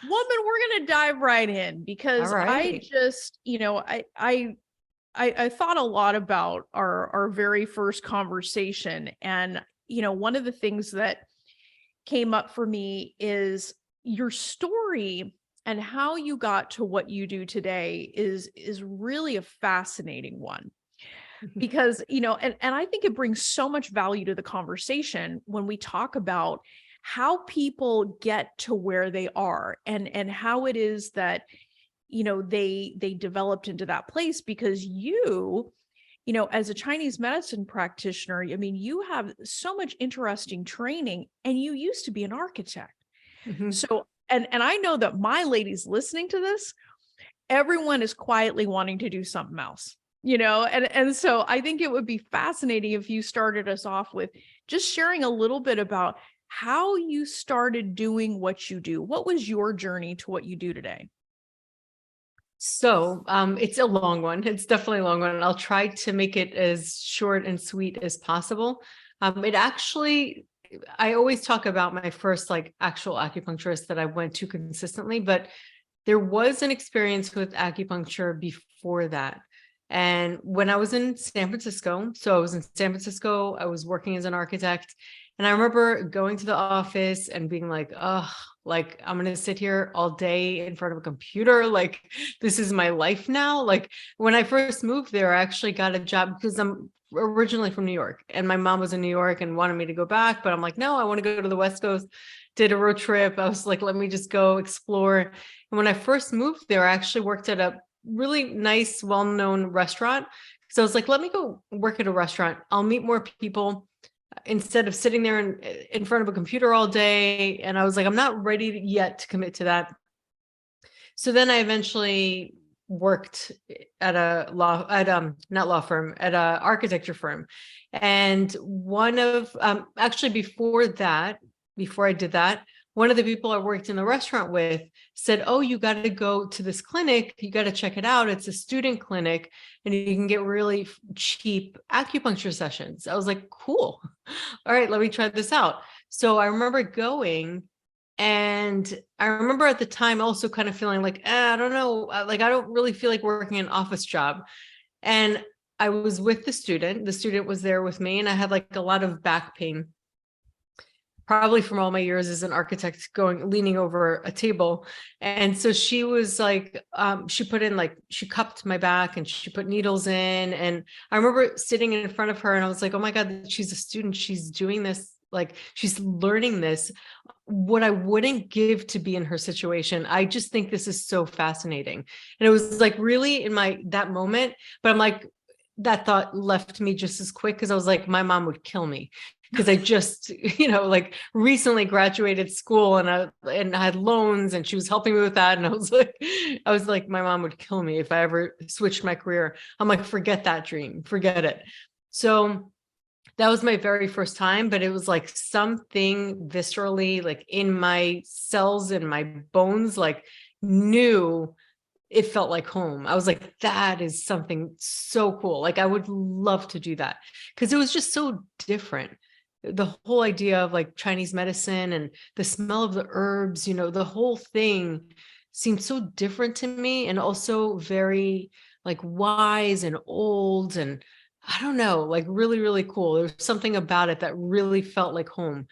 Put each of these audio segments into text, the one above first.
Woman, we're going to dive right in All because I right. just, I thought a lot about our very first conversation. And, one of the things that came up for me is your story and how you got to what you do today is really a fascinating one because and I think it brings so much value to the conversation when we talk about how people get to where they are and how it is that they developed into that place because as a Chinese medicine practitioner, I mean, you have so much interesting training and you used to be an architect. Mhm. So and I know that my ladies listening to this, everyone is quietly wanting to do something else, and so I think it would be fascinating if you started us off with just sharing a little bit about how you started doing what you do. What was your journey to what you do today? So it's a long one. It's definitely a long one. I'll try to make it as short and sweet as possible. It actually, I always talk about my first like actual acupuncturist that I went to consistently, but there was an experience with acupuncture before that. And when I was in San Francisco, so I was in San Francisco, I was working as an architect. And I remember going to the office and being like, oh, like I'm going to sit here all day in front of a computer. Like, this is my life now. Like, when I first moved there, I actually got a job because I'm originally from New York and my mom was in New York and wanted me to go back. But I'm like, no, I want to go to the West Coast. Did a road trip. I was like, let me just go explore. And when I first moved there, I actually worked at a really nice, well-known restaurant. So I was like, let me go work at a restaurant. I'll meet more people instead of sitting there in front of a computer all day. And I was like, I'm not ready yet to commit to that. So then I eventually worked at not law firm, at a architecture firm. And one of actually before I did that, one of the people I worked in the restaurant with said, oh, you got to go to this clinic. You got to check it out. It's a student clinic and you can get really cheap acupuncture sessions. I was like, cool. All right, let me try this out. So I remember going, and I remember at the time also kind of feeling like, I don't know, like I don't really feel like working an office job. And I was with the student. The student was there with me, and I had like a lot of back pain, probably from all my years as an architect leaning over a table. And so she was like, she cupped my back and she put needles in. And I remember sitting in front of her and I was like, oh my God, she's a student. She's doing this. Like she's learning this, what I wouldn't give to be in her situation. I just think this is so fascinating. And it was like really in that moment, but I'm like, that thought left me just as quick because I was like, my mom would kill me because I just, like recently graduated school and I had loans and she was helping me with that. And I was like, my mom would kill me if I ever switched my career. I'm like, forget that dream, forget it. So that was my very first time, but it was like something viscerally, like in my cells and my bones, like knew it felt like home. I was like, that is something so cool. Like I would love to do that because it was just so different. The whole idea of like Chinese medicine and the smell of the herbs, the whole thing seemed so different to me and also very like wise and old and I don't know, like really, really cool. There was something about it that really felt like home.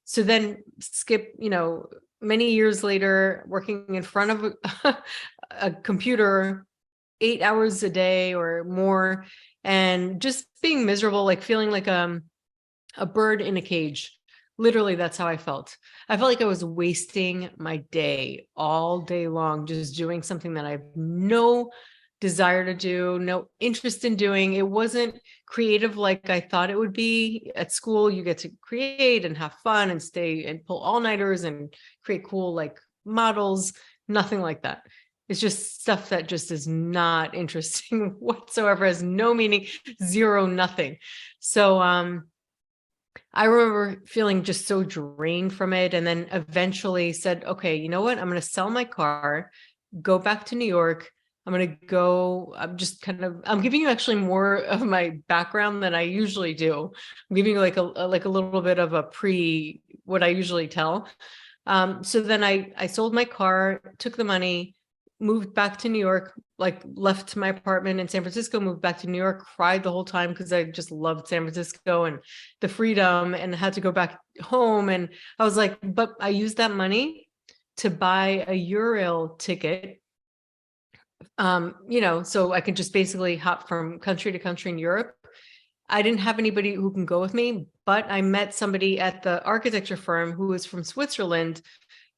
So then skip, many years later, working in front of a computer 8 hours a day or more, and just being miserable, like feeling like a bird in a cage. Literally, that's how I felt. I felt like I was wasting my day all day long, just doing something that I have no desire to do, no interest in doing. It wasn't creative like I thought it would be. At school, you get to create and have fun and stay and pull all-nighters and create cool like models. Nothing like that. It's just stuff that just is not interesting whatsoever, has no meaning, zero, nothing. So I remember feeling just so drained from it, and then eventually said, okay, you know what? I'm going to sell my car, go back to New York. I'm giving you actually more of my background than I usually do. I'm giving you like a little bit of what I usually tell. So then I sold my car, took the money, moved back to New York, like left my apartment in San Francisco, moved back to New York, cried the whole time because I just loved San Francisco and the freedom, and had to go back home. And I was like, but I used that money to buy a Eurail ticket, so I could just basically hop from country to country in Europe. I didn't have anybody who can go with me, but I met somebody at the architecture firm who was from Switzerland,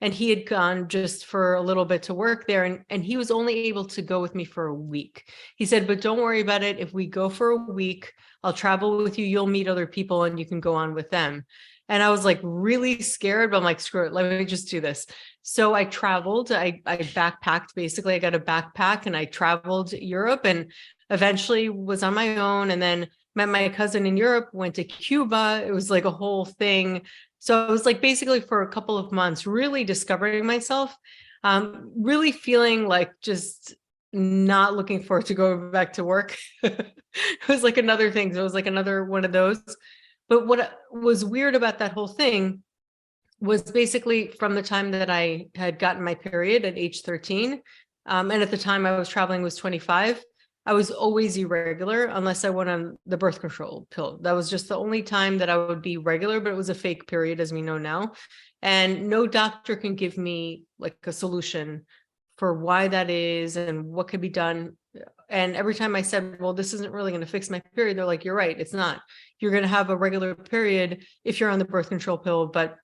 and he had gone just for a little bit to work there. And he was only able to go with me for a week. He said, but don't worry about it. If we go for a week, I'll travel with you. You'll meet other people and you can go on with them. And I was like really scared, but I'm like, screw it, let me just do this. So I traveled, I backpacked, basically. I got a backpack and I traveled Europe, and eventually was on my own, and then met my cousin in Europe, went to Cuba. It was like a whole thing. So it was like basically for a couple of months, really discovering myself, really feeling like just not looking forward to going back to work. It was like another thing. So it was like another one of those. But what was weird about that whole thing was basically from the time that I had gotten my period at age 13, and at the time I was traveling was 25, I was always irregular unless I went on the birth control pill. That was just the only time that I would be regular, but it was a fake period, as we know now. And no doctor can give me like a solution for why that is and what could be done. And every time I said, well, this isn't really going to fix my period, they're like, you're right, it's not. You're going to have a regular period if you're on the birth control pill, but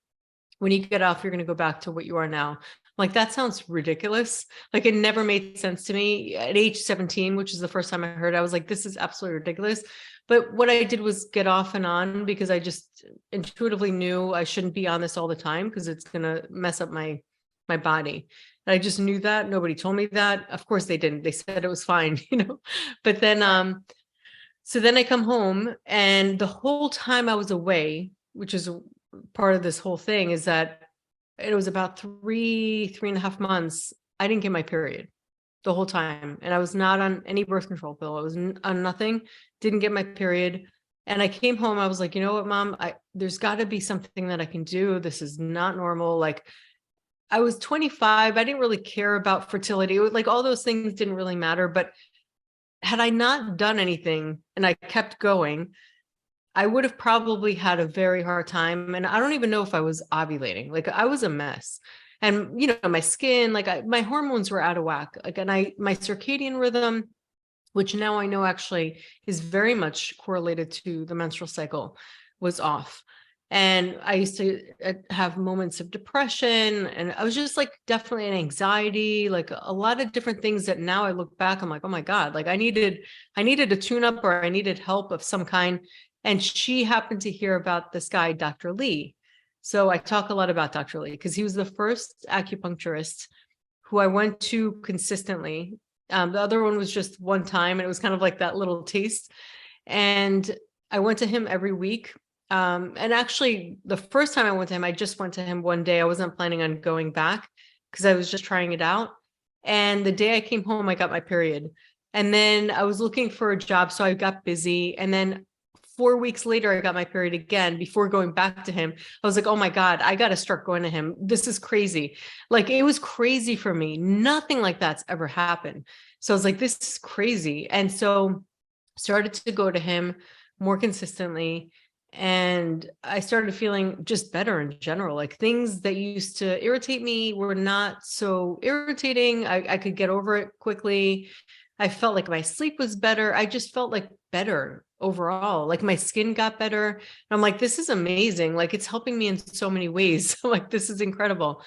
when you get off, you're going to go back to what you are now. Like, that sounds ridiculous. Like, it never made sense to me at age 17, which is the first time I heard it. I was like, this is absolutely ridiculous. But what I did was get off and on, because I just intuitively knew I shouldn't be on this all the time because it's going to mess up my body. And I just knew that. Nobody told me that. Of course they didn't. They said it was fine, But then, so then I come home, and the whole time I was away, which is part of this whole thing, is that it was about 3.5 months. I didn't get my period the whole time. And I was not on any birth control pill. I was on nothing, didn't get my period. And I came home, I was like, you know what, Mom, there's got to be something that I can do. This is not normal. Like, I was 25. I didn't really care about fertility. Like, all those things didn't really matter. But had I not done anything and I kept going, I would have probably had a very hard time. And I don't even know if I was ovulating. Like, I was a mess. And, my skin, like my hormones were out of whack. Like, and my circadian rhythm, which now I know actually is very much correlated to the menstrual cycle, was off. And I used to have moments of depression, and I was just like definitely an anxiety, like a lot of different things that now I look back, I'm like, oh my God, like I needed a tune up, or I needed help of some kind. And she happened to hear about this guy, Dr. Lee. So I talk a lot about Dr. Lee because he was the first acupuncturist who I went to consistently. The other one was just one time, and it was kind of like that little taste. And I went to him every week. And actually, the first time I went to him, I just went to him one day. I wasn't planning on going back because I was just trying it out. And the day I came home, I got my period. And then I was looking for a job, so I got busy. And then 4 weeks later, I got my period again before going back to him. I was like, oh my God, I got to start going to him. This is crazy. Like, it was crazy for me. Nothing like that's ever happened. So I was like, this is crazy. And so started to go to him more consistently. And I started feeling just better in general. Like, things that used to irritate me were not so irritating. I could get over it quickly. I felt like my sleep was better. I just felt like better overall. Like, my skin got better. And I'm like, this is amazing. Like, it's helping me in so many ways. Like, this is incredible.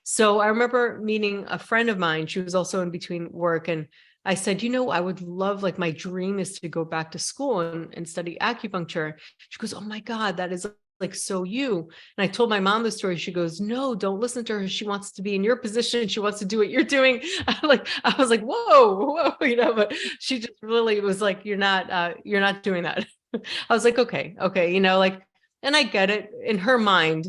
So I remember meeting a friend of mine. She was also in between work. And I said, I would love, like, my dream is to go back to school and study acupuncture. She goes, oh my God, that is like so you. And I told my mom the story. She goes, no, don't listen to her. She wants to be in your position. She wants to do what you're doing. I was like, whoa, but she just really was like, you're not doing that. I was like, okay. And I get it. In her mind,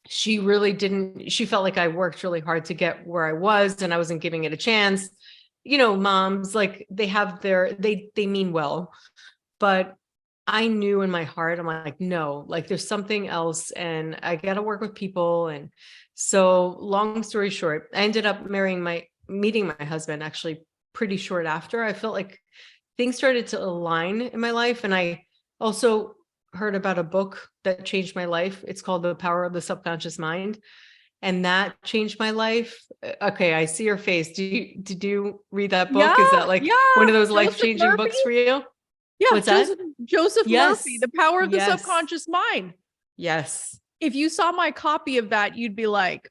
she felt like I worked really hard to get where I was, and I wasn't giving it a chance. Moms, like, they have they mean well, but I knew in my heart, I'm like, no, like there's something else and I got to work with people. And so long story short, I ended up meeting my husband actually pretty short after. I felt like things started to align in my life. And I also heard about a book that changed my life. It's called The Power of the Subconscious Mind. And that changed my life. Okay, I see your face. Did you read that book? Yeah, Is that like yeah. one of those Joseph life-changing Murphy. books for you? Yeah, What's that? Joseph Murphy, Yes. The Power of the Yes. Subconscious Mind. Yes. If you saw my copy of that, you'd be like,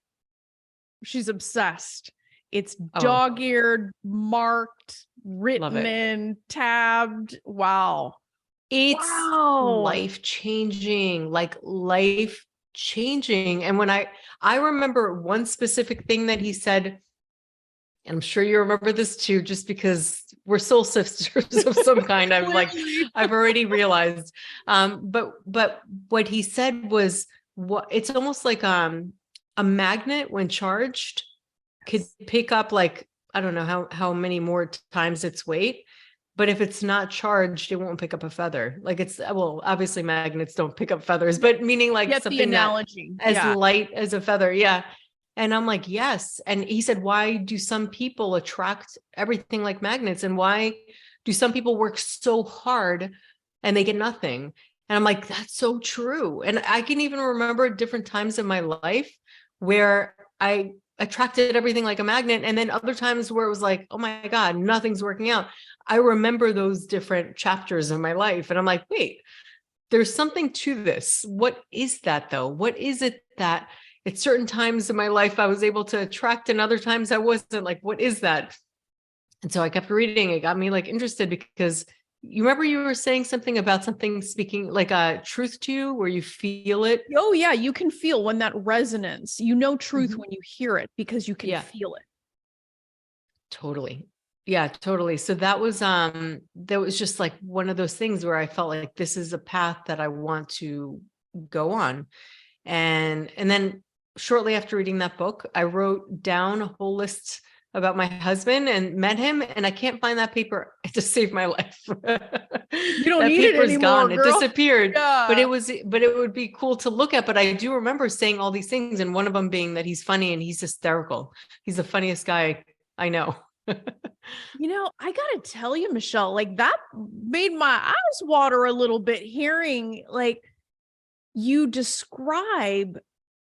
she's obsessed. It's Oh, dog-eared, marked, love written it. in, tabbed. Wow. It's Wow. life-changing, like life-changing. And when I remember one specific thing that he said, and I'm sure you remember this too, just because we're soul sisters of some kind. Clearly. I've already realized. But what he said was, what it's almost like a magnet when charged could pick up, like, I don't know how many more times its weight, but if it's not charged, it won't pick up a feather. Like, it's, well, obviously magnets don't pick up feathers, but meaning like Get the something that analogy. as Yeah. light as a feather. Yeah. And I'm like, yes. And he said, why do some people attract everything like magnets? And why do some people work so hard and they get nothing? And I'm like, that's so true. And I can even remember different times in my life where I attracted everything like a magnet. And then other times where it was like, oh my God, nothing's working out. I remember those different chapters of my life. And I'm like, wait, there's something to this. What is that though? What is it that at certain times in my life I was able to attract and other times I wasn't? Like, what is that? And so I kept reading. It got me like interested because you remember you were saying something about something speaking like a truth to you where you feel it. Oh, yeah. You can feel when that resonance, you know, truth Mhm. when you hear it because you can Yeah, feel it. totally. Yeah, totally. So that was just like one of those things where I felt like this is a path that I want to go on. And then shortly after reading that book, I wrote down a whole list about my husband and met him. And I can't find that paper to save my life. You don't That need it paper's anymore, gone. It girl. disappeared. Yeah. But it would be cool to look at. But I do remember saying all these things. And one of them being that he's funny and he's hysterical. He's the funniest guy I know. You know, I gotta tell you, Michelle, like that made my eyes water a little bit hearing like you describe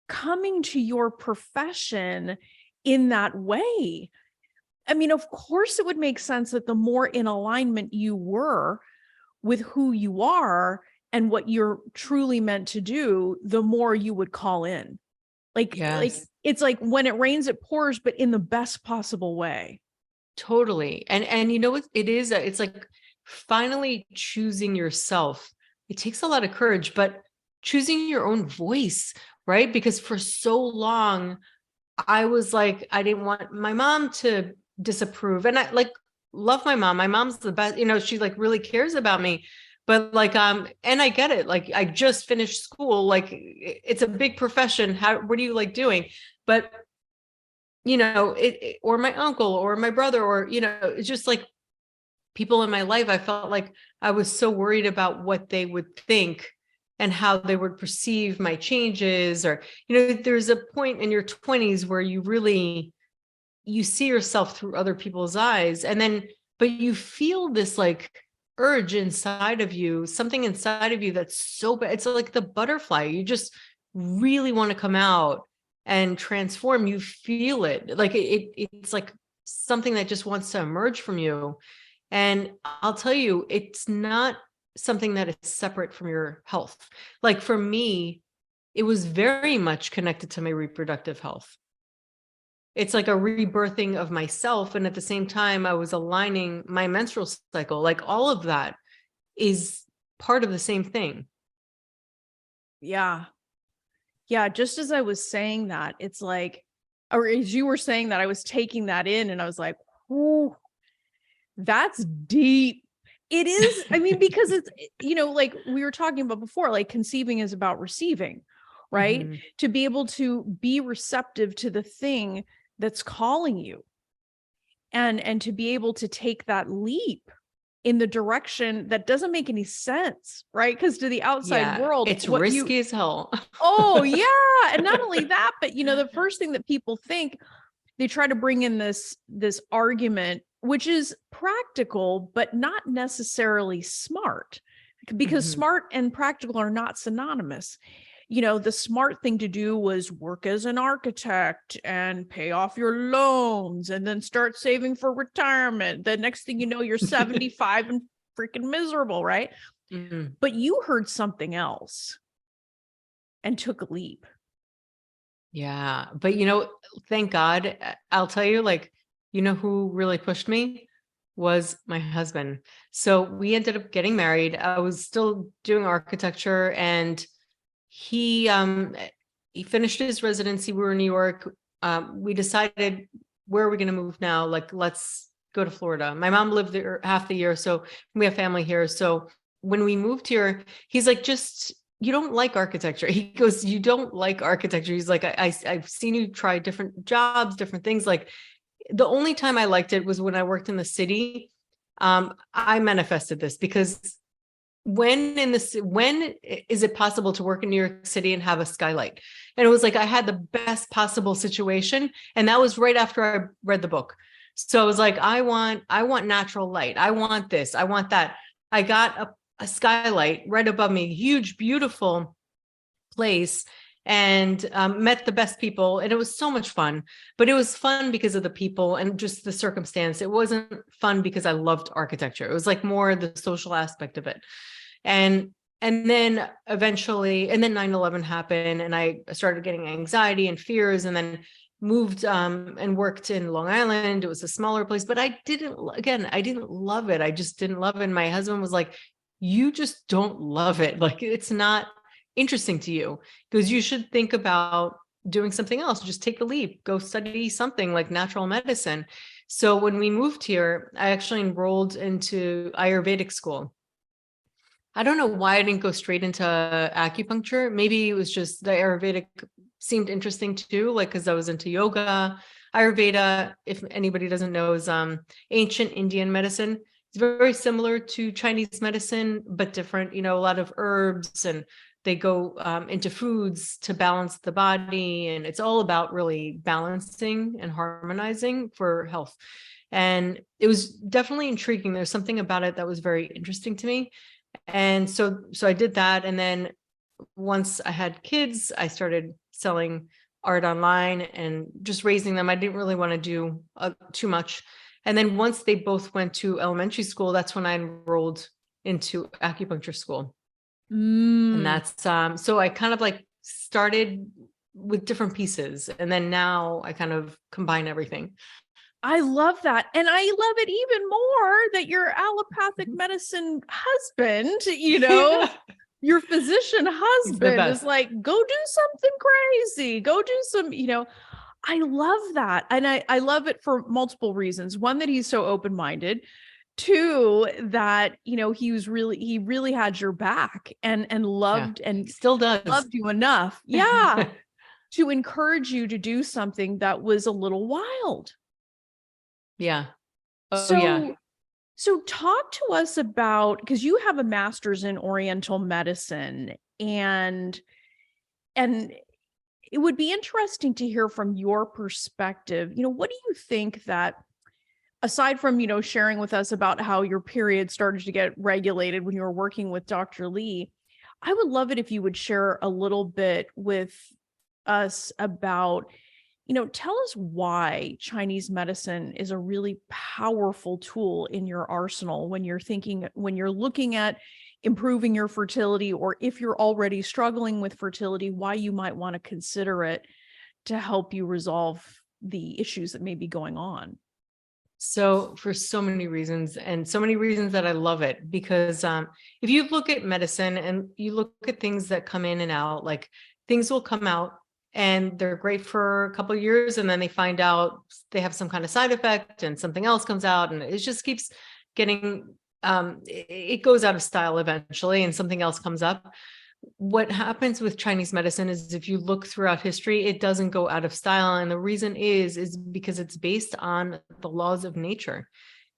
coming to your profession in that way. I mean, of course, it would make sense that the more in alignment you were with who you are and what you're truly meant to do, the more you would call in. Like Yes. it's like when it rains, it pours, but in the best possible way. Totally. And you know what it is? It's like finally choosing yourself. It takes a lot of courage, but choosing your own voice, right? Because for so long, I was like, I didn't want my mom to disapprove. And I like love my mom. My mom's the best, you know, she like really cares about me. But like, and I get it. Like I just finished school. Like it's a big profession. What are you like doing? But you know, or my uncle or my brother, or, you know, it's just like people in my life. I felt like I was so worried about what they would think and how they would perceive my changes. Or, you know, there's a point in your 20s where you see yourself through other people's eyes. And then, but you feel this like urge inside of you, something inside of you that's so bad. It's like the butterfly. You just really want to come out and transform. You feel it. Like it's like something that just wants to emerge from you. And I'll tell you, it's not something that is separate from your health. Like for me, it was very much connected to my reproductive health. It's like a rebirthing of myself. And at the same time, I was aligning my menstrual cycle. Like all of that is part of the same thing. Yeah. Yeah. Just as I was saying that, it's like, or as you were saying that, I was taking that in and I was like, whoo, that's deep. It is. I mean, because it's, you know, like we were talking about before, like conceiving is about receiving, right? Mhm. To be able to be receptive to the thing that's calling you and to be able to take that leap. in the direction that doesn't make any sense, right? Because to the outside Yeah, world, it's risky as hell. oh yeah. And not only that, but the first thing that people think, they try to bring in this argument, which is practical, but not necessarily smart, because Mhm. smart and practical are not synonymous. The smart thing to do was work as an architect and pay off your loans and then start saving for retirement. The next thing you know, you're 75 and freaking miserable, right? Mm. But you heard something else and took a leap. Yeah. But thank God, I'll tell you, like, who really pushed me was my husband. So we ended up getting married. I was still doing architecture, and he finished his residency. We were in New York. We decided, where are we going to move now? Like, let's go to Florida. My mom lived there half the year, so we have family here. So when we moved here, he's like, just, you don't like architecture. He goes, you don't like architecture. He's like, I've seen you try different jobs, different things. Like, the only time I liked it was when I worked in the city. I manifested this because when is it possible to work in New York City and have a skylight? And it was like, I had the best possible situation. And that was right after I read the book. So I was like, I want natural light. I want this. I want that. I got a skylight right above me, huge, beautiful place, and met the best people. And it was so much fun, but it was fun because of the people and just the circumstance. It wasn't fun because I loved architecture. It was like more the social aspect of it. And then eventually, and then 9/11 happened, and I started getting anxiety and fears, and then moved and worked in Long Island. It was a smaller place, but I didn't love it. I just didn't love it. And my husband was like, you just don't love it. Like, it's not interesting to you, because you should think about doing something else. Just take the leap, go study something like natural medicine. So when we moved here, I actually enrolled into Ayurvedic school. I don't know why I didn't go straight into acupuncture. Maybe it was just the Ayurvedic seemed interesting too, like, because I was into yoga. Ayurveda, if anybody doesn't know, is ancient Indian medicine. It's very similar to Chinese medicine, but different. A lot of herbs, and they go into foods to balance the body, and it's all about really balancing and harmonizing for health. And it was definitely intriguing. There's something about it that was very interesting to me. And so I did that. And then once I had kids, I started selling art online and just raising them. I didn't really want to do too much. And then once they both went to elementary school, that's when I enrolled into acupuncture school. And that's so I kind of like started with different pieces, and then now I kind of combine everything. I love that. And I love it even more that your allopathic medicine husband, your physician He's the husband is best. like, go do something crazy, go do some, I love that. And I love it for multiple reasons. One, that he's so open-minded. Two, that, he really had your back and Yeah, loved and still does. loved you enough. Yeah. To encourage you to do something that was a little wild. Yeah. Oh yeah. So talk to us about, because you have a master's in Oriental medicine, and it would be interesting to hear from your perspective. What do you think that, aside from, sharing with us about how your period started to get regulated when you were working with Dr. Lee, I would love it if you would share a little bit with us about, tell us why Chinese medicine is a really powerful tool in your arsenal when you're looking at improving your fertility, or if you're already struggling with fertility, why you might want to consider it to help you resolve the issues that may be going on. So for so many reasons, and so many reasons that I love it, because if you look at medicine and you look at things that come in and out, like, things will come out and they're great for a couple of years, and then they find out they have some kind of side effect and something else comes out, and it just keeps getting it goes out of style eventually, and something else comes up. What happens with Chinese medicine is, if you look throughout history, it doesn't go out of style. And the reason is because it's based on the laws of nature.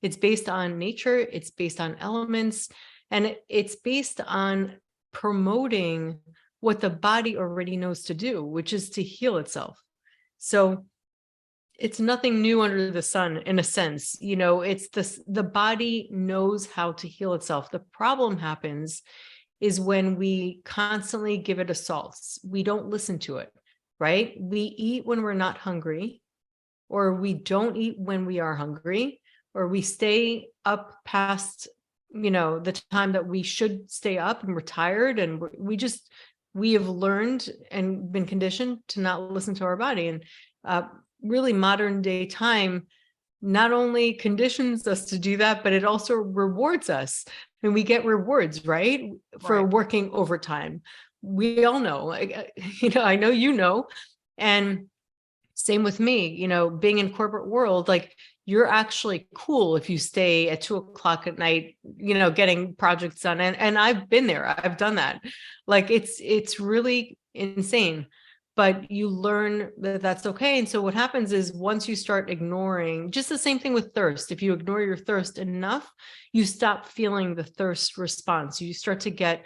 It's based on nature, it's based on elements, and it's based on promoting what the body already knows to do, which is to heal itself. So it's nothing new under the sun, in a sense. It's this, the body knows how to heal itself. The problem happens is when we constantly give it assaults. We don't listen to it, right? We eat when we're not hungry, or we don't eat when we are hungry, or we stay up past, the time that we should stay up, and we're tired, and we have learned and been conditioned to not listen to our body. And really modern day time not only conditions us to do that, but it also rewards us. And we get rewards, right? For Right. working overtime. We all know, I know. And same with me, being in corporate world, like, you're actually cool if you stay at 2:00 at night, getting projects done. And I've been there, I've done that. Like, it's really insane, but you learn that that's okay. And so what happens is, once you start ignoring, just the same thing with thirst, if you ignore your thirst enough, you stop feeling the thirst response. You start to get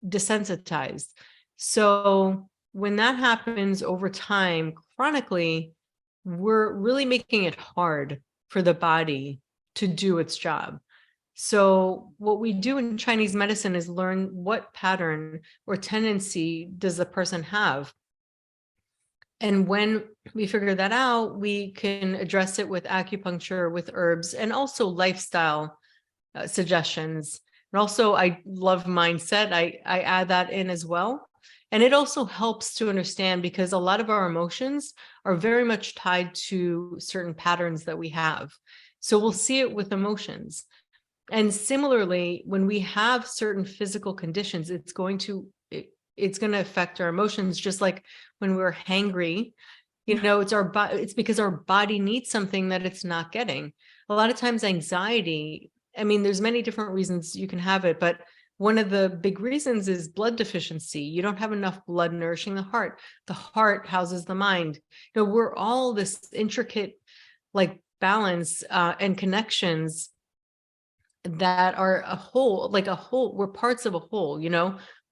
desensitized. So when that happens over time, chronically, we're really making it hard for the body to do its job. So what we do in Chinese medicine is learn what pattern or tendency does the person have. And when we figure that out, we can address it with acupuncture, with herbs, and also lifestyle suggestions. And also, I love mindset. I add that in as well. And it also helps to understand, because a lot of our emotions are very much tied to certain patterns that we have. So we'll see it with emotions. And similarly, when we have certain physical conditions, it's going to affect our emotions. Just like when we're hangry, it's because our body needs something that it's not getting. A lot of times anxiety, there's many different reasons you can have it, but one of the big reasons is blood deficiency. You don't have enough blood nourishing the heart. The heart houses the mind. We're all this intricate, like, balance and connections that are a whole, like a whole. We're parts of a whole,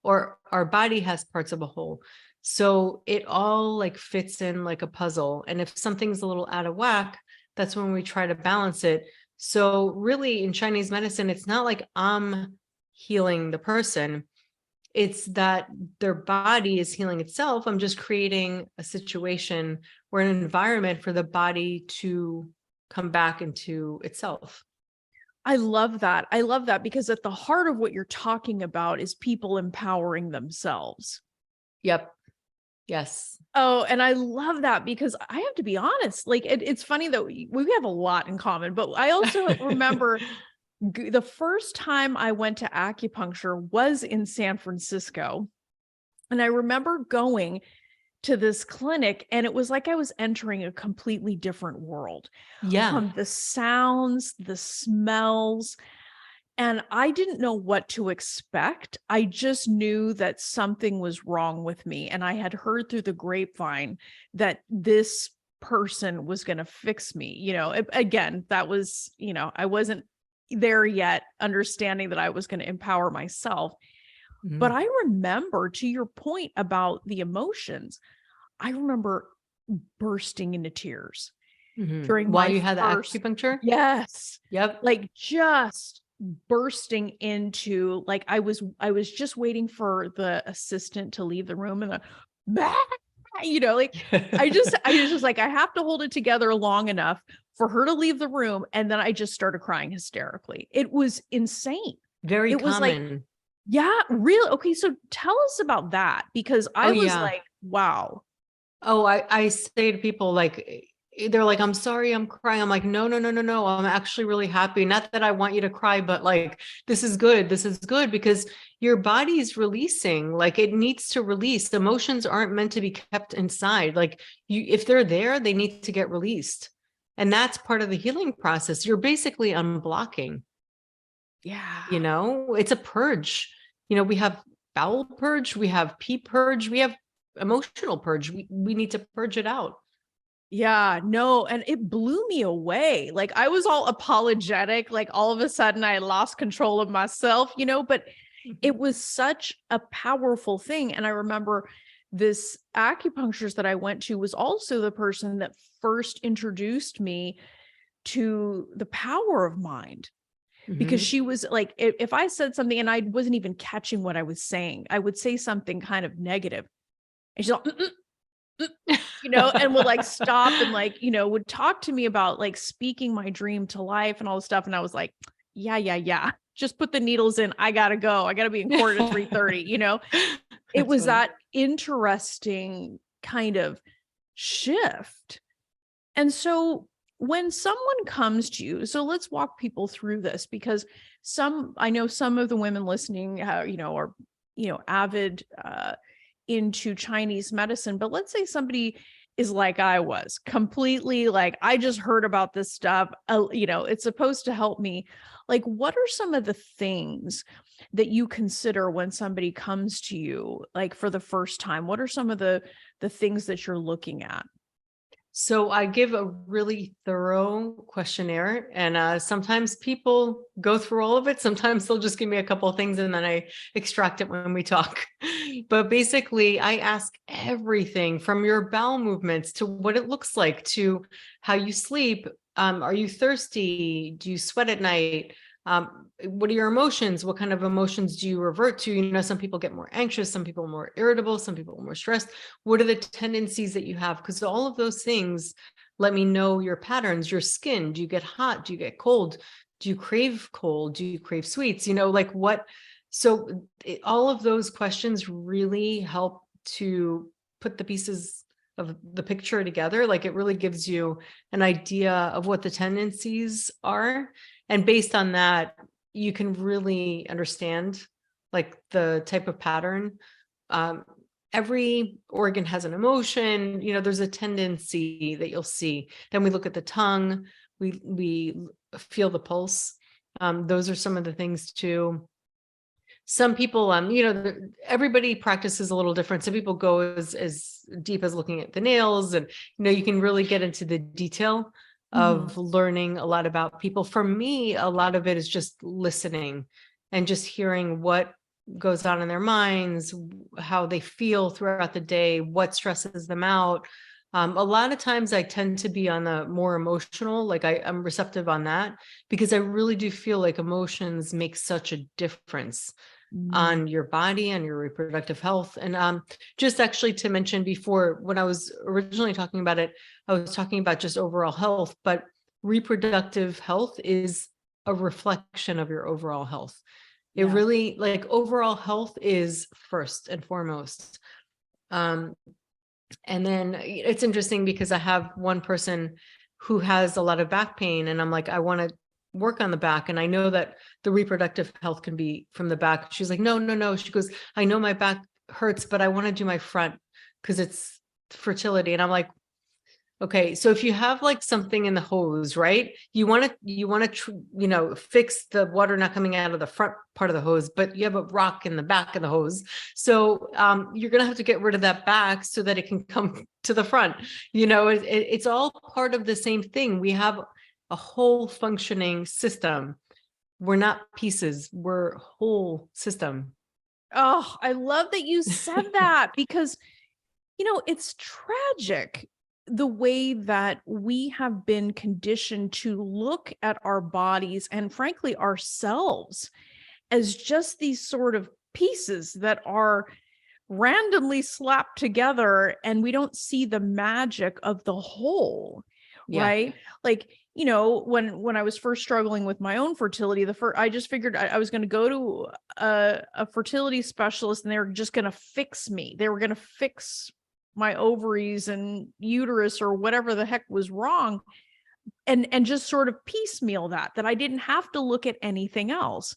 or our body has parts of a whole. So it all, like, fits in like a puzzle. And if something's a little out of whack, that's when we try to balance it. So really, in Chinese medicine, it's not like I'm healing the person, it's that their body is healing itself. I'm just creating a situation or an environment for the body to come back into itself. I love that. I love that, because at the heart of what you're talking about is people empowering themselves. Yep. Yes. Oh, and I love that, because I have to be honest, like, it's funny that we have a lot in common, but I also remember the first time I went to acupuncture was in San Francisco. And I remember going to this clinic, and it was like I was entering a completely different world. Yeah. The sounds, the smells, and I didn't know what to expect. I just knew that something was wrong with me. And I had heard through the grapevine that this person was going to fix me. Again, that was, I wasn't there yet, understanding that I was going to empower myself. Mhm. But I remember, to your point about the emotions, I remember bursting into tears during While my you had the first, acupuncture? yes, Yep. like, just bursting into, like, I was just waiting for the assistant to leave the room, and like, I was just like, I have to hold it together long enough for her to leave the room. And then I just started crying hysterically. It was insane. Very It was like, common. yeah, really. Okay. So tell us about that, because Oh, I was yeah. like, wow. Oh, I say to people, like, they're like, I'm sorry, I'm crying. I'm like, no, no, no, no, no. I'm actually really happy. Not that I want you to cry, but, like, this is good. This is good, because your body's releasing, like, it needs to release. Emotions aren't meant to be kept inside. Like, if they're there, they need to get released. And that's part of the healing process. You're basically unblocking, Yeah. it's a purge. We have bowel purge, we have pee purge, we have emotional purge. We need to purge it out. Yeah, no, and it blew me away. Like I was all apologetic, like all of a sudden I lost control of myself, but it Mhm. was such a powerful thing. And I remember this acupuncturist that I went to was also the person that first introduced me to the power of mind, because Mhm. she was like, if I said something and I wasn't even catching what I was saying, I would say something kind of negative, and she's like, "Mm, and would like stop and like, would talk to me about like speaking my dream to life and all this stuff. And I was like, yeah, yeah, yeah. Just put the needles in. I gotta go. I gotta be in court at 3:30. It That's was funny. that interesting kind of shift. And so when someone comes to you, so let's walk people through this, because I know some of the women listening, are, avid into Chinese medicine, but let's say somebody is like I was, completely like, I just heard about this stuff, it's supposed to help me. Like, what are some of the things that you consider when somebody comes to you, like for the first time? What are some of the things that you're looking at? So I give a really thorough questionnaire, and sometimes people go through all of it. Sometimes they'll just give me a couple of things and then I extract it when we talk. But basically, I ask everything from your bowel movements to what it looks like to how you sleep. Are you thirsty? Do you sweat at night? What are your emotions? What kind of emotions do you revert to? Some people get more anxious, some people more irritable, some people are more stressed. What are the tendencies that you have? Because all of those things let me know your patterns, your skin. Do you get hot? Do you get cold? Do you crave cold? Do you crave sweets? Like what? So all of those questions really help to put the pieces of the picture together. Like it really gives you an idea of what the tendencies are. And based on that, you can really understand like the type of pattern. Um, every organ has an emotion, there's a tendency that you'll see. Then we look at the tongue, we feel the pulse. Those are some of the things too. Some people, everybody practices a little different. Some people go as deep as looking at the nails, and you can really get into the detail Mhm. of learning a lot about people. For me, a lot of it is just listening and just hearing what goes on in their minds, how they feel throughout the day, what stresses them out. A lot of times I tend to be on the more emotional, like I'm receptive on that, because I really do feel like emotions make such a difference Mm. on your body and your reproductive health. And just actually to mention before, when I was originally talking about it, I was talking about just overall health, but reproductive health is a reflection of your overall health. It Yeah. really, like, overall health is first and foremost. Um, and then it's interesting because I have one person who has a lot of back pain, and I'm like, I want to work on the back. And I know that the reproductive health can be from the back. She's like, no, no, no. She goes, I know my back hurts, but I want to do my front because it's fertility. And I'm like, okay, so if you have like something in the hose, right? You want to fix the water not coming out of the front part of the hose, but you have a rock in the back of the hose. So you're gonna have to get rid of that back so that it can come to the front. It's all part of the same thing. We have a whole functioning system. We're not pieces, we're whole system. Oh, I love that you said that, because it's tragic the way that we have been conditioned to look at our bodies and frankly ourselves as just these sort of pieces that are randomly slapped together, and we don't see the magic of the whole, Yeah. right? Like, when I was first struggling with my own fertility, the first I just figured I was going to go to a fertility specialist and they were just going to fix me. They were going to fix my ovaries and uterus or whatever the heck was wrong, and just sort of piecemeal that I didn't have to look at anything else,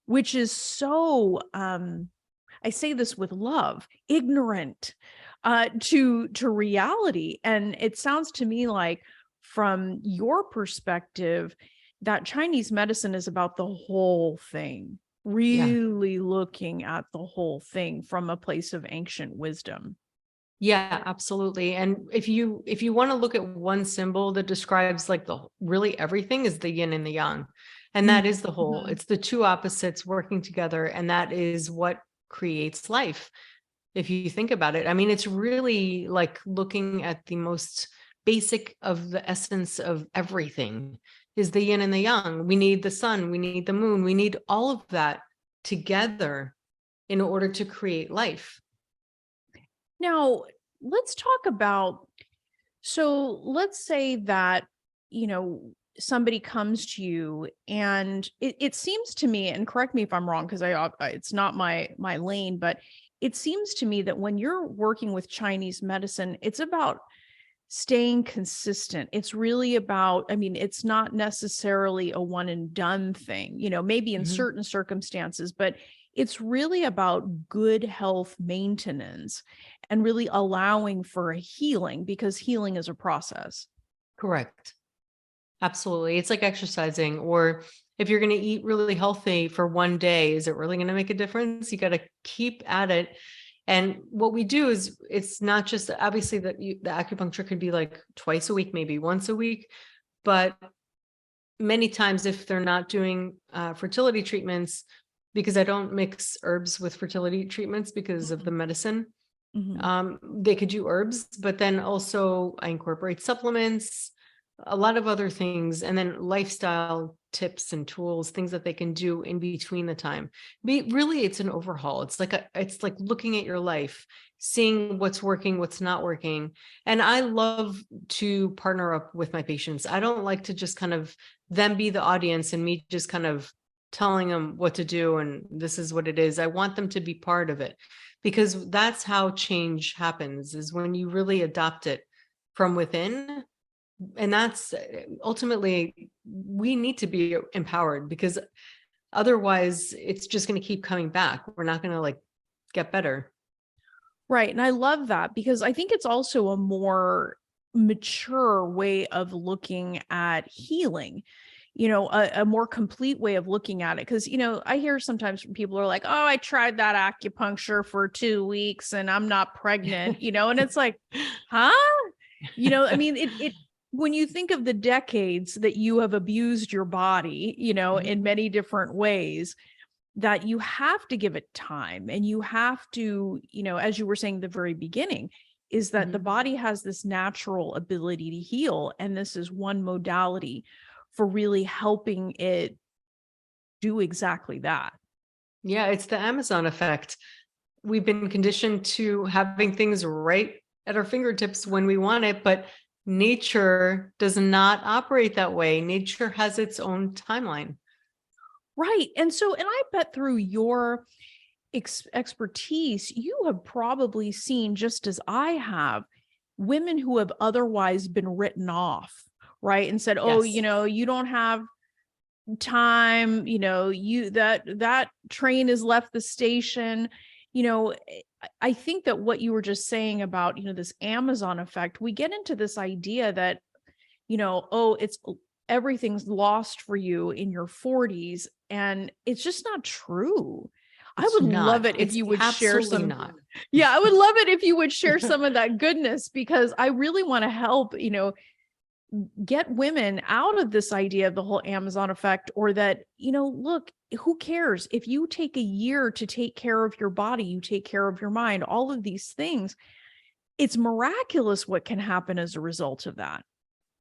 which is so I say this with love, ignorant to reality. And it sounds to me like, from your perspective, that Chinese medicine is about the whole thing, Yeah. really looking at the whole thing from a place of ancient wisdom. Yeah, absolutely. And if you want to look at one symbol that describes like the really everything, is the yin and the yang. And that is the whole. Mhm. It's the two opposites working together, and that is what creates life. If you think about it, I mean, it's really like looking at the most basic of the essence of everything is the yin and the yang. We need the sun, we need the moon, we need all of that together in order to create life. Now, let's talk about, so let's say that, you know, somebody comes to you and it seems to me, and correct me if I'm wrong, because it's not my lane, but it seems to me that when you're working with Chinese medicine, it's about staying consistent. It's really about, I mean, it's not necessarily a one and done thing, maybe in Mhm. certain circumstances, but it's really about good health maintenance and really allowing for a healing, because healing is a process. Correct. Absolutely. It's like exercising, or if you're going to eat really healthy for one day, is it really going to make a difference? You got to keep at it. And what we do is, it's not just obviously that the acupuncture could be like twice a week, maybe once a week, but many times if they're not doing fertility treatments, because I don't mix herbs with fertility treatments because of the medicine, Mhm. they could do herbs, but then also I incorporate supplements, a lot of other things, and then lifestyle tips and tools, things that they can do in between the time. Really, it's an overhaul. It's like looking at your life, seeing what's working, what's not working. And I love to partner up with my patients. I don't like to just kind of them be the audience and me just kind of telling them what to do and this is what it is. I want them to be part of it, because that's how change happens, is when you really adopt it from within. And that's ultimately, we need to be empowered, because otherwise it's just going to keep coming back. We're not going to like get better. Right. And I love that, because I think it's also a more mature way of looking at healing, a more complete way of looking at it. Cause, I hear sometimes from people who are like, oh, I tried that acupuncture for 2 weeks and I'm not pregnant, and it's like, huh? I mean, when you think of the decades that you have abused your body, Mhm. in many different ways, that you have to give it time, and you have to, as you were saying at the very beginning, is that the Mhm. body has this natural ability to heal. And this is one modality for really helping it do exactly that. Yeah, it's the Amazon effect. We've been conditioned to having things right at our fingertips when we want it, but nature does not operate that way. Nature has its own timeline. Right. And so, and I bet through your expertise, you have probably seen, just as I have, women who have otherwise been written off, right? And said, oh, Yes. you don't have time, you that train has left the station. I think that what you were just saying about, this Amazon effect, we get into this idea that, oh, it's everything's lost for you in your 40s, and it's just not true. I It's would love not. it if It's you would share absolutely some. not. Yeah, I would love it if you would share some of that goodness, because I really want to help, get women out of this idea of the whole Amazon effect, or that, look, who cares if you take a year to take care of your body, you take care of your mind, all of these things. It's miraculous what can happen as a result of that.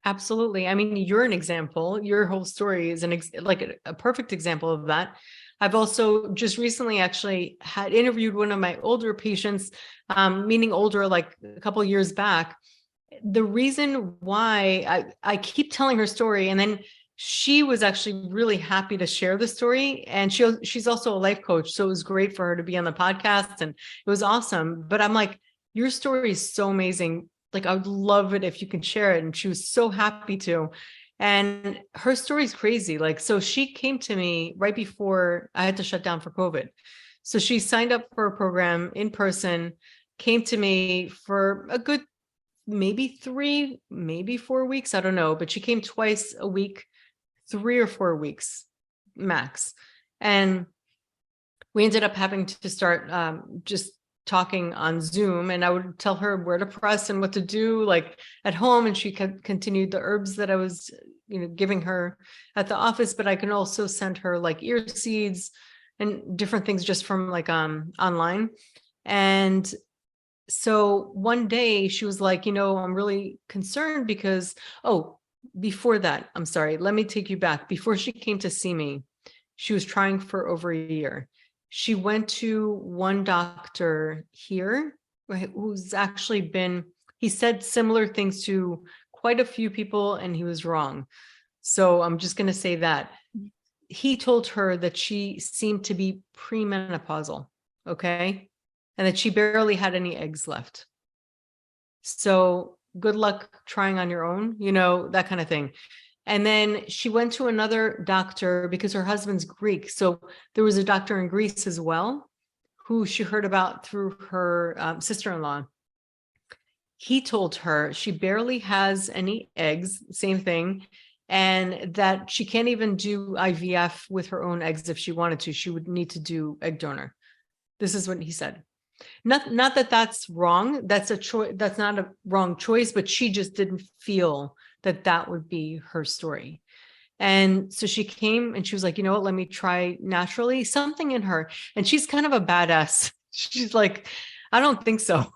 Absolutely. I mean, you're an example. Your whole story is like a perfect example of that. I've also just recently actually had interviewed one of my older patients, meaning older, like a couple years back. The reason why I keep telling her story, and then she was actually really happy to share the story. And she's also a life coach. So it was great for her to be on the podcast, and it was awesome. But I'm like, your story is so amazing. Like, I would love it if you can share it. And she was so happy to. And her story is crazy. Like, so she came to me right before I had to shut down for COVID. So she signed up for a program in person, came to me for a good maybe 3, maybe 4 weeks. I don't know, but she came twice a week, 3 or 4 weeks max. And we ended up having to start just talking on Zoom, and I would tell her where to press and what to do, like at home. And she continued the herbs that I was, giving her at the office, but I can also send her like ear seeds and different things just from like, online. And so one day she was like, I'm really concerned because, oh, before that, I'm sorry, let me take you back. Before she came to see me, she was trying for over a year. She went to one doctor here who's actually he said similar things to quite a few people, and he was wrong. So I'm just going to say that. He told her that she seemed to be premenopausal, okay? And that she barely had any eggs left. So good luck trying on your own, that kind of thing. And then she went to another doctor because her husband's Greek. So there was a doctor in Greece as well, who she heard about through her sister-in-law. He told her she barely has any eggs, same thing, and that she can't even do IVF with her own eggs if she wanted to. She would need to do egg donor. This is what he said. Not that that's wrong. That's a choice. That's not a wrong choice, but she just didn't feel that would be her story. And so she came and she was like, you know what, let me try naturally, something in her. And she's kind of a badass. She's like, I don't think so.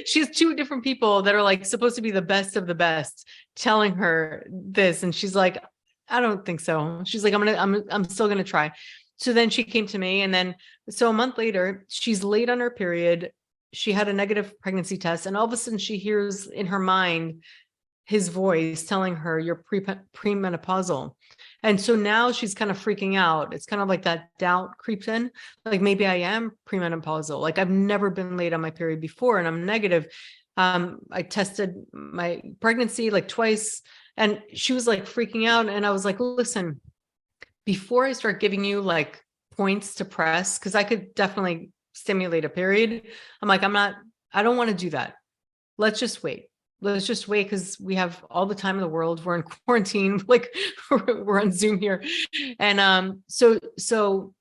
She has two different people that are like supposed to be the best of the best telling her this. And she's like, I don't think so. She's like, I'm still going to try. So then she came to me, and then, so a month later, she's late on her period. She had a negative pregnancy test, and all of a sudden she hears in her mind his voice telling her you're premenopausal. And so now she's kind of freaking out. It's kind of like that doubt creeps in, like maybe I am premenopausal. Like I've never been late on my period before and I'm negative. I tested my pregnancy like twice, and she was like freaking out. And I was like, listen, before I start giving you like points to press, because I could definitely stimulate a period, I'm like, I don't want to do that. Let's just wait. Let's just wait, because we have all the time in the world. We're in quarantine, like we're on Zoom here. And so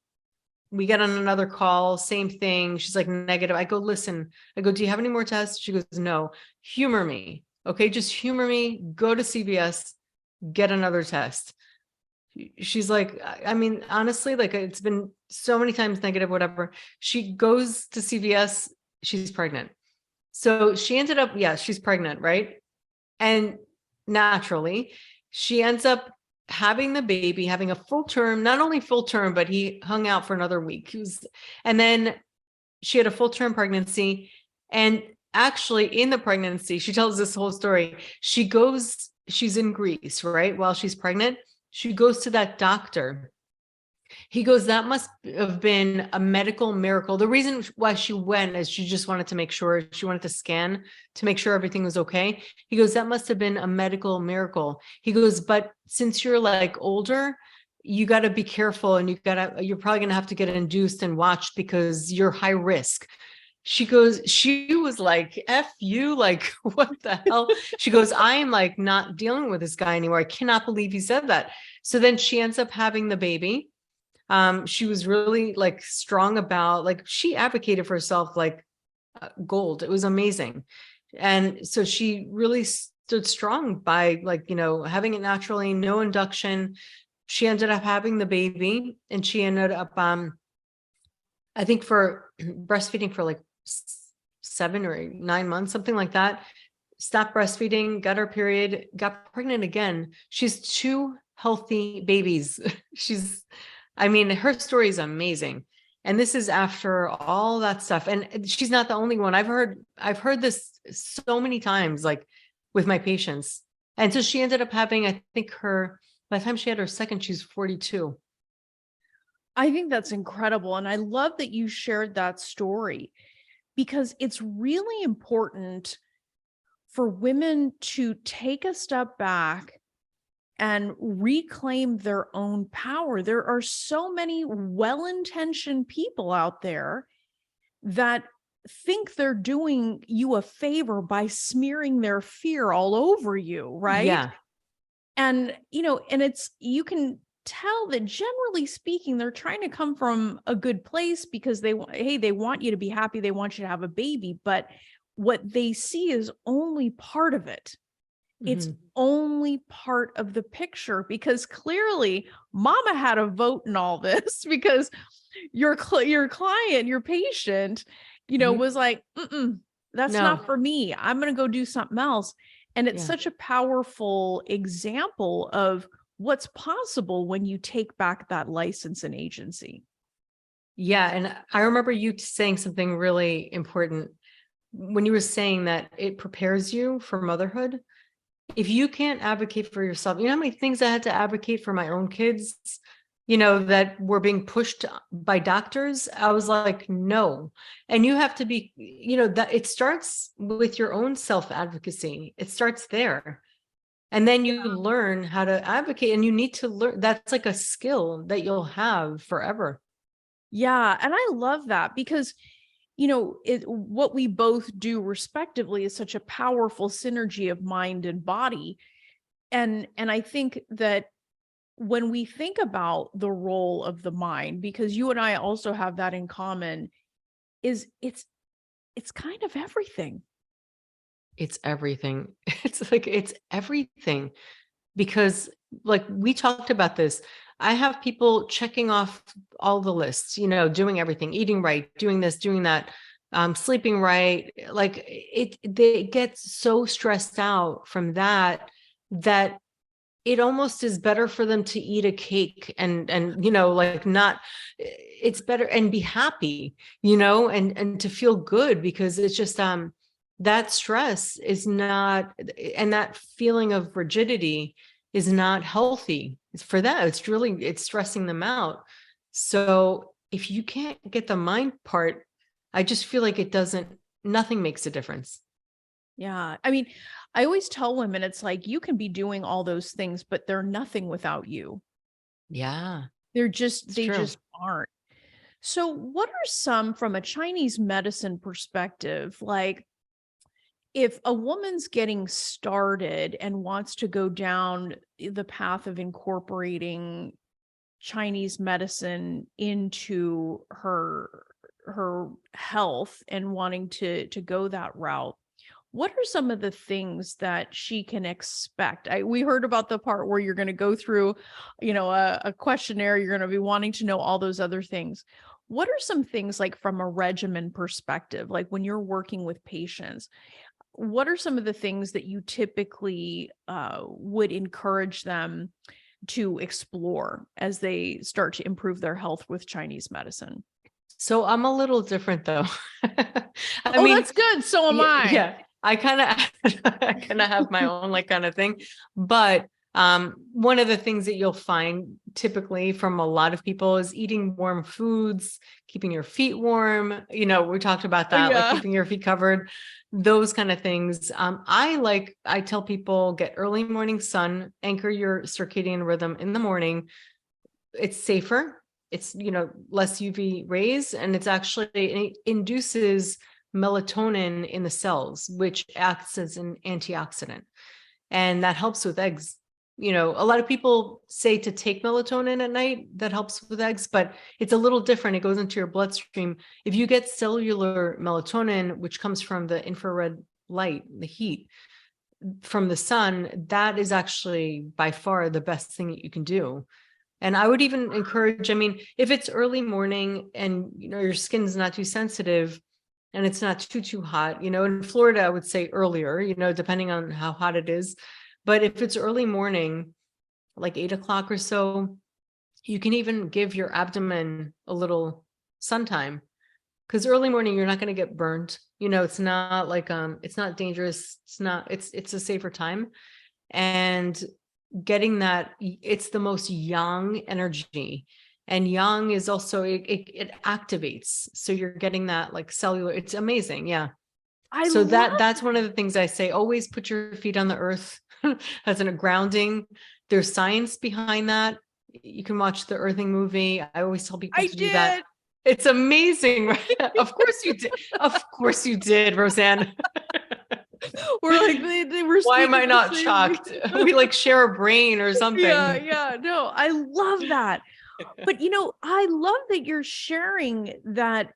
we get on another call, same thing. She's like negative. I go, listen, do you have any more tests? She goes, no. Humor me. Okay, just humor me. Go to CVS, get another test. She's like, I mean, honestly, like it's been so many times negative, whatever. She goes to CVS, she's pregnant. So she ended up, she's pregnant, right? And naturally, she ends up having the baby, having a full term, not only full term, but he hung out for another week. And then she had a full term pregnancy. And actually in the pregnancy, she tells this whole story. She's in Greece, right? While she's pregnant, she goes to that doctor. He goes, that must have been a medical miracle. The reason why she went is she just wanted to make sure, she wanted to scan to make sure everything was okay. He goes, that must have been a medical miracle. He goes, but since you're like older, you got to be careful, and you're probably going to have to get induced and watched because you're high risk. She was like, F you, like, what the hell? She goes, I am like not dealing with this guy anymore. I cannot believe he said that. So then she ends up having the baby. She was really like strong about, like, she advocated for herself like gold. It was amazing. And so she really stood strong by like, having it naturally, no induction. She ended up having the baby, and she ended up, I think for breastfeeding for like 7 or 9 months, something like that. Stopped breastfeeding, got her period, got pregnant again. She's 2 healthy babies. Her story is amazing. And this is after all that stuff. And she's not the only one. I've heard this so many times, like with my patients. And so she ended up having, I think by the time she had her second, she's 42. I think that's incredible. And I love that you shared that story, because it's really important for women to take a step back and reclaim their own power. There are so many well-intentioned people out there that think they're doing you a favor by smearing their fear all over you, right? Yeah. And, and you can tell that generally speaking, they're trying to come from a good place because they want, hey, they want you to be happy. They want you to have a baby, but what they see is only part of it. It's Mhm. only part of the picture, because clearly mama had a vote in all this because your client, your patient, Mhm. was like, that's not No. for me. I'm going to go do something else. And it's Yeah. such a powerful example of what's possible when you take back that license and agency. Yeah. And I remember you saying something really important when you were saying that it prepares you for motherhood. If you can't advocate for yourself, you know how many things I had to advocate for my own kids, that were being pushed by doctors. I was like, no. And you have to be, that it starts with your own self advocacy. It starts there. And then you learn how to advocate, and you need to learn. That's like a skill that you'll have forever. Yeah. And I love that because, what we both do respectively is such a powerful synergy of mind and body. And I think that when we think about the role of the mind, because you and I also have that in common, is it's kind of everything. It's everything. It's everything. Because like we talked about this, I have people checking off all the lists, doing everything, eating right, doing this, doing that, sleeping right. Like they get so stressed out from that, that it almost is better for them to eat a cake and like not, it's better and be happy, and to feel good, because it's just that stress is not, and that feeling of rigidity is not healthy. It's for that, it's stressing them out. So if you can't get the mind part, I just feel like nothing makes a difference. Yeah. I mean, I always tell women it's like you can be doing all those things, but they're nothing without you. Yeah, it's They true. just aren't. So, what are some from a Chinese medicine perspective, like if a woman's getting started and wants to go down the path of incorporating Chinese medicine into her health and wanting to go that route, what are some of the things that she can expect? We heard about the part where you're going to go through, a questionnaire. You're going to be wanting to know all those other things. What are some things, like from a regimen perspective, like when you're working with patients? What are some of the things that you typically would encourage them to explore as they start to improve their health with Chinese medicine? So I'm a little different though. I Oh, mean, that's good. So am yeah, I. yeah, I kind of I kind of have my own like kind of thing. But one of the things that you'll find typically from a lot of people is eating warm foods, keeping your feet warm. We talked about Oh, that, like yeah. keeping your feet covered, those kind of things. I tell people, get early morning sun, anchor your circadian rhythm in the morning. It's safer. It's, less UV rays, and it induces melatonin in the cells, which acts as an antioxidant. And that helps with eggs. A lot of people say to take melatonin at night, that helps with eggs, but it's a little different. It goes into your bloodstream. If you get cellular melatonin, which comes from the infrared light, the heat from the sun, that is actually by far the best thing that you can do. And I would even encourage, I mean, if it's early morning and your skin's not too sensitive and it's not too hot, in Florida, I would say earlier, depending on how hot it is. But if it's early morning, like 8 o'clock or so, you can even give your abdomen a little sun time, because early morning you're not going to get burnt. It's not like it's not dangerous. It's a safer time. And getting that, it's the most yang energy, and yang is also, it activates, so you're getting that like cellular, it's amazing. Yeah. I So love that's one of the things I say, always put your feet on the earth as in a grounding. There's science behind that. You can watch the earthing movie. I always tell people I to do that. did. It's amazing, right? Of course you did, Roseanne. We're like, they were Why am I speaking the not same shocked? language. We like share a brain or Yeah, something. yeah. No, I love that. But I love that you're sharing that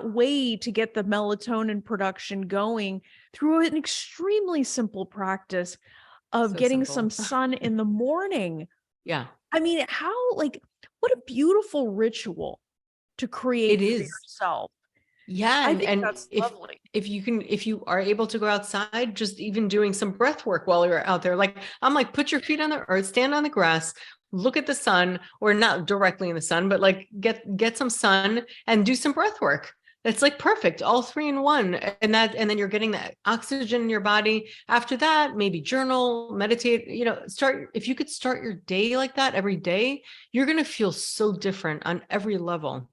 way to get the melatonin production going through an extremely simple practice of So getting some simple. sun in the morning. Yeah, I mean, what a beautiful ritual to it create for is. yourself. Yeah, I and think and that's if lovely. if you are able to go outside, just even doing some breath work while you're out there, like I'm like, put your feet on the earth, stand on the grass, look at the sun, or not directly in the sun, but like get some sun and do some breath work. It's like perfect, all three in one. And then you're getting that oxygen in your body. After that, maybe journal, meditate, start. If you could start your day like that every day, you're going to feel so different on every level.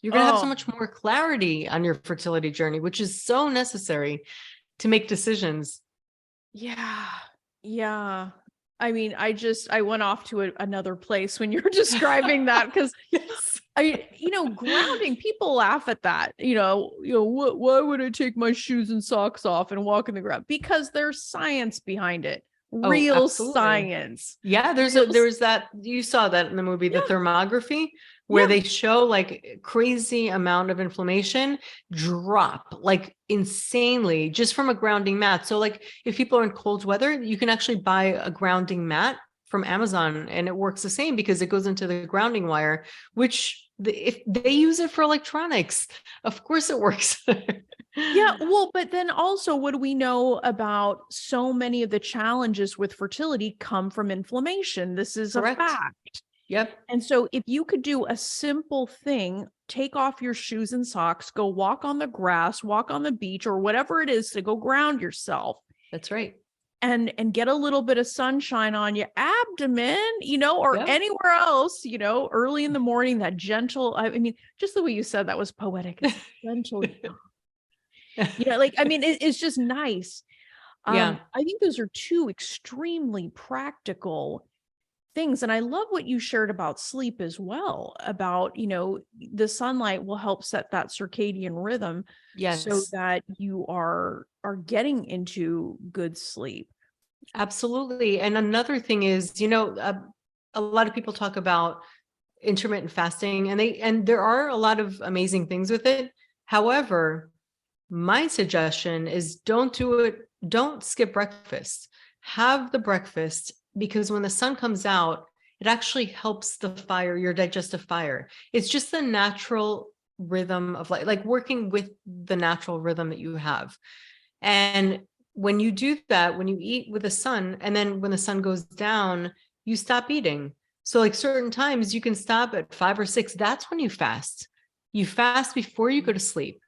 You're going to have so Oh, much more clarity on your fertility journey, which is so necessary to make decisions. yeah. Yeah. I mean, I went off to another place when you were describing that because Yes. grounding, people laugh at that. Why would I take my shoes and socks off and walk in the ground? Because there's science behind it, Oh, real absolutely. science. Yeah, Real, there's that, you saw that in the movie, the yeah, thermography, where yeah. they show like crazy amount of inflammation drop like insanely just from a grounding mat. So like if people are in cold weather, you can actually buy a grounding mat from Amazon and it works the same because it goes into the grounding wire, which if they use it for electronics, of course it works. Yeah, well, but then also, what do we know about so many of the challenges with fertility come from inflammation? This is a Correct. fact. Yep. And so, if you could do a simple thing, take off your shoes and socks, go walk on the grass, walk on the beach, or whatever it is to go ground yourself That's right. and get a little bit of sunshine on your abdomen, or Yep. anywhere else, early in the morning, that gentle, I mean, just the way you said that was poetic. It's gentle. It's just nice. Yeah. I think those are two extremely practical things. And I love what you shared about sleep as well, about, the sunlight will help set that circadian rhythm so Yes. that you are getting into good sleep. Absolutely. And another thing is, a lot of people talk about intermittent fasting and there are a lot of amazing things with it. However, my suggestion is don't skip breakfast. Have the breakfast because when the sun comes out, it actually helps your digestive fire. It's just the natural rhythm of like working with the natural rhythm that you have. And when you do that, when you eat with the sun, and then when the sun goes down, you stop eating. So like certain times you can stop at 5 or 6. That's when you fast. You fast before you go to sleep.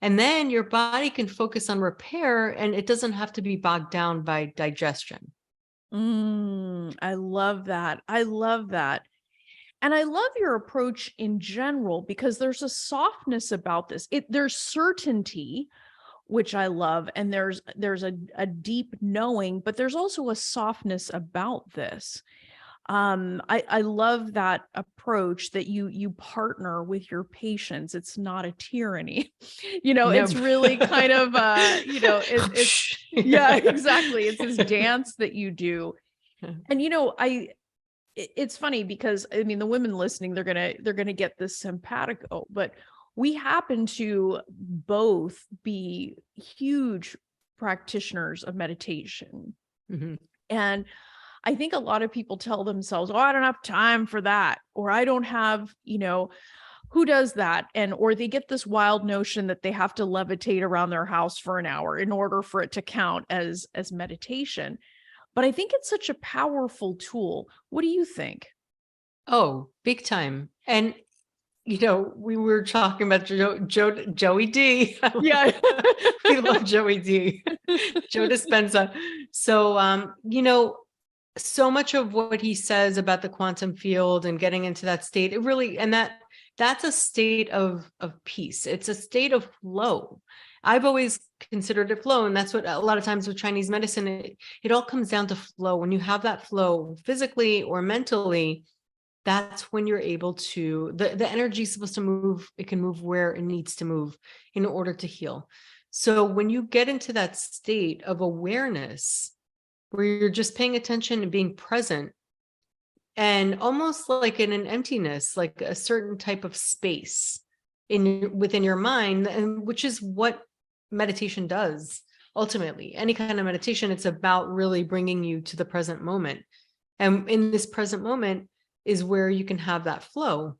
And then your body can focus on repair and it doesn't have to be bogged down by digestion. I love that. I love that. And I love your approach in general because there's a softness about this. There's certainty, which I love, and there's a deep knowing, but there's also a softness about this. I love that approach that you partner with your patients. It's not a tyranny. No. It's really kind of it's yeah, exactly. It's this dance that you do. And it's funny because I mean the women listening, they're gonna get this simpatico, but we happen to both be huge practitioners of meditation. Mhm. And I think a lot of people tell themselves, oh, I don't have time for that, or I don't have, who does that? Or they get this wild notion that they have to levitate around their house for an hour in order for it to count as meditation. But I think it's such a powerful tool. What do you think? Oh, big time. And we were talking about Joey D. Yeah. We love Joey D. Joe Dispenza. So, so much of what he says about the quantum field and getting into that state, it really, and that's a state of peace. It's a state of flow. I've always considered it flow. And that's what a lot of times with Chinese medicine, it all comes down to flow. When you have that flow physically or mentally, that's when you're able to, the energy is supposed to move. It can move where it needs to move in order to heal. So when you get into that state of awareness where you're just paying attention and being present, and almost like in an emptiness, like a certain type of space within your mind, and which is what meditation does. Ultimately, any kind of meditation, it's about really bringing you to the present moment. And in this present moment is where you can have that flow.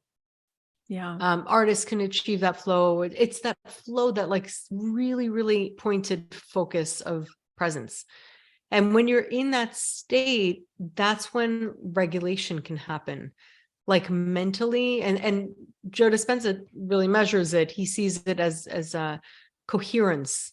Yeah. Artists can achieve that flow. It's that flow, that like really, really pointed focus of presence. And when you're in that state, that's when regulation can happen, like mentally. And Joe Dispenza really measures it. He sees it as a coherence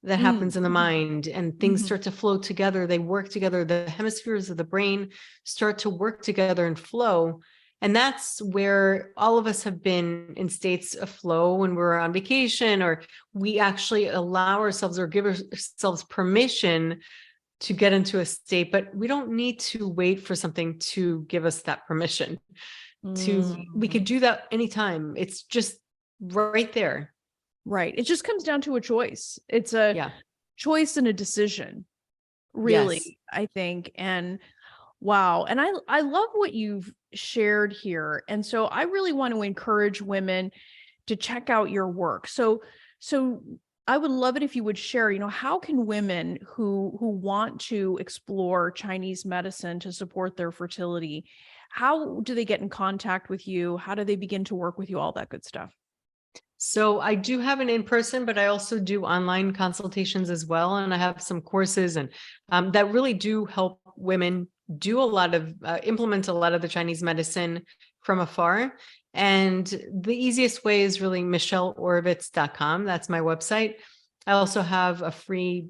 that happens in the mind, and things Mhm. start to flow together. They work together. The hemispheres of the brain start to work together and flow. And that's where all of us have been in states of flow when we're on vacation, or we actually allow ourselves or give ourselves permission to get into a state, but we don't need to wait for something to give us that permission. We could Mm. do that anytime. It's just right there. Right. It just comes down to a choice. It's a Yeah. choice and a decision, Yes. really, I think. And wow. And I love what you've shared here. And so I really want to encourage women to check out your work. So I would love it if you would share, how can women who want to explore Chinese medicine to support their fertility, how do they get in contact with you? How do they begin to work with you? All that good stuff. So I do have an in-person, but I also do online consultations as well. And I have some courses and that really do help women do a lot of, implement a lot of the Chinese medicine from afar. And the easiest way is really michelleoravitz.com. That's my website. I also have a free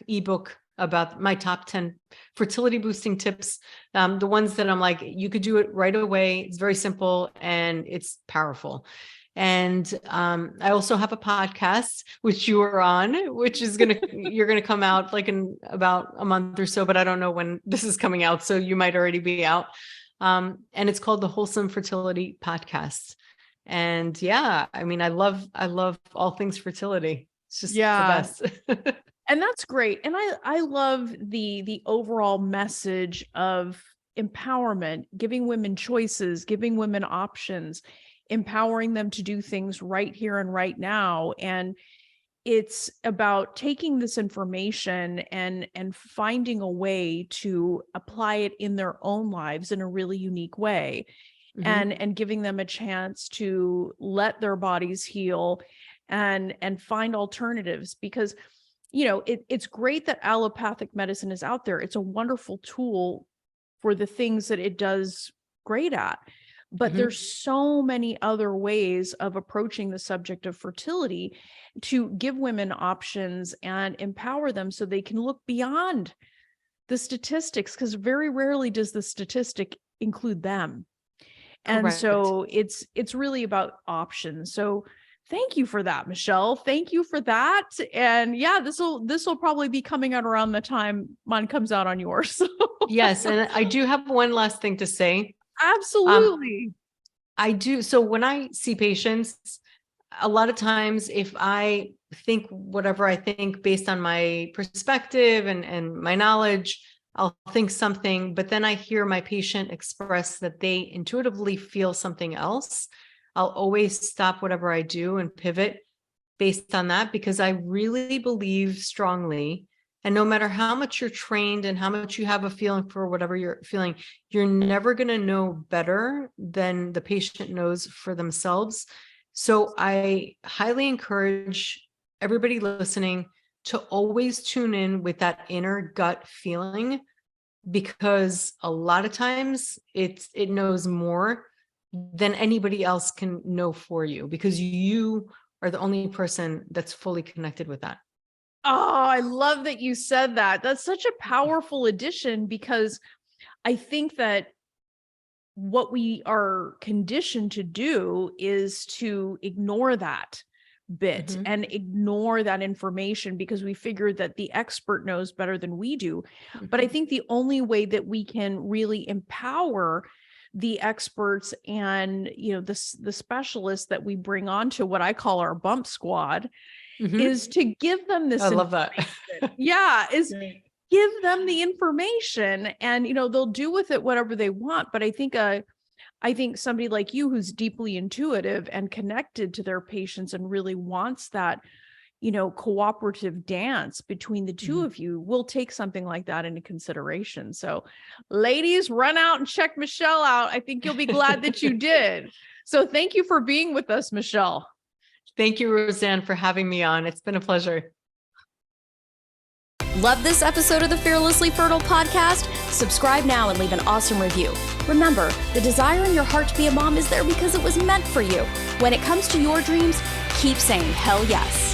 ebook about my top 10 fertility boosting tips. The ones that I'm like, you could do it right away. It's very simple and it's powerful. And I also have a podcast, which you are on, which is you're gonna come out like in about a month or so, but I don't know when this is coming out, so you might already be out. And it's called the Wholesome Fertility Podcast. And yeah, I mean, I love all things fertility. It's just the Yeah. best. And that's great. And I love the overall message of empowerment, giving women choices, giving women options, empowering them to do things right here and right now. And it's about taking this information and finding a way to apply it in their own lives in a really unique way, Mhm. and giving them a chance to let their bodies heal and find alternatives. Because it's great that allopathic medicine is out there. It's a wonderful tool for the things that it does great at. But Mhm. there's so many other ways of approaching the subject of fertility to give women options and empower them so they can look beyond the statistics, because very rarely does the statistic include them. And Correct. so it's really about options. So thank you for that, Michelle. Thank you for that. And yeah, this will probably be coming out around the time mine comes out on yours. Yes, and I do have one last thing to say. Um, Absolutely. I do. So when I see patients, a lot of times if I think whatever I think based on my perspective and my knowledge, I'll think something, but then I hear my patient express that they intuitively feel something else. I'll always stop whatever I do and pivot based on that, because I really believe strongly. And no matter how much you're trained and how much you have a feeling for whatever you're feeling, you're never going to know better than the patient knows for themselves. So I highly encourage everybody listening to always tune in with that inner gut feeling, because a lot of times it knows more than anybody else can know for you, because you are the only person that's fully connected with that. Oh, I love that you said that. That's such a powerful addition, because I think that what we are conditioned to do is to ignore that bit Mhm. and ignore that information because we figure that the expert knows better than we do. But I Mhm. think the only way that we can really empower the experts and the specialists that we bring on to what I call our bump squad is to give them this I love that. Yeah, is Right. give them the information, and they'll do with it whatever they want. But I think somebody like you, who's deeply intuitive and connected to their patients and really wants that cooperative dance between the two of you, will take something like that into consideration. So ladies, run out and check Michelle out. I think you'll be glad that you did. So thank you for being with us, Michelle. Thank you, Roseanne, for having me on. It's been a pleasure. Love this episode of the Fearlessly Fertile podcast? Subscribe now and leave an awesome review. Remember, the desire in your heart to be a mom is there because it was meant for you. When it comes to your dreams, keep saying hell yes.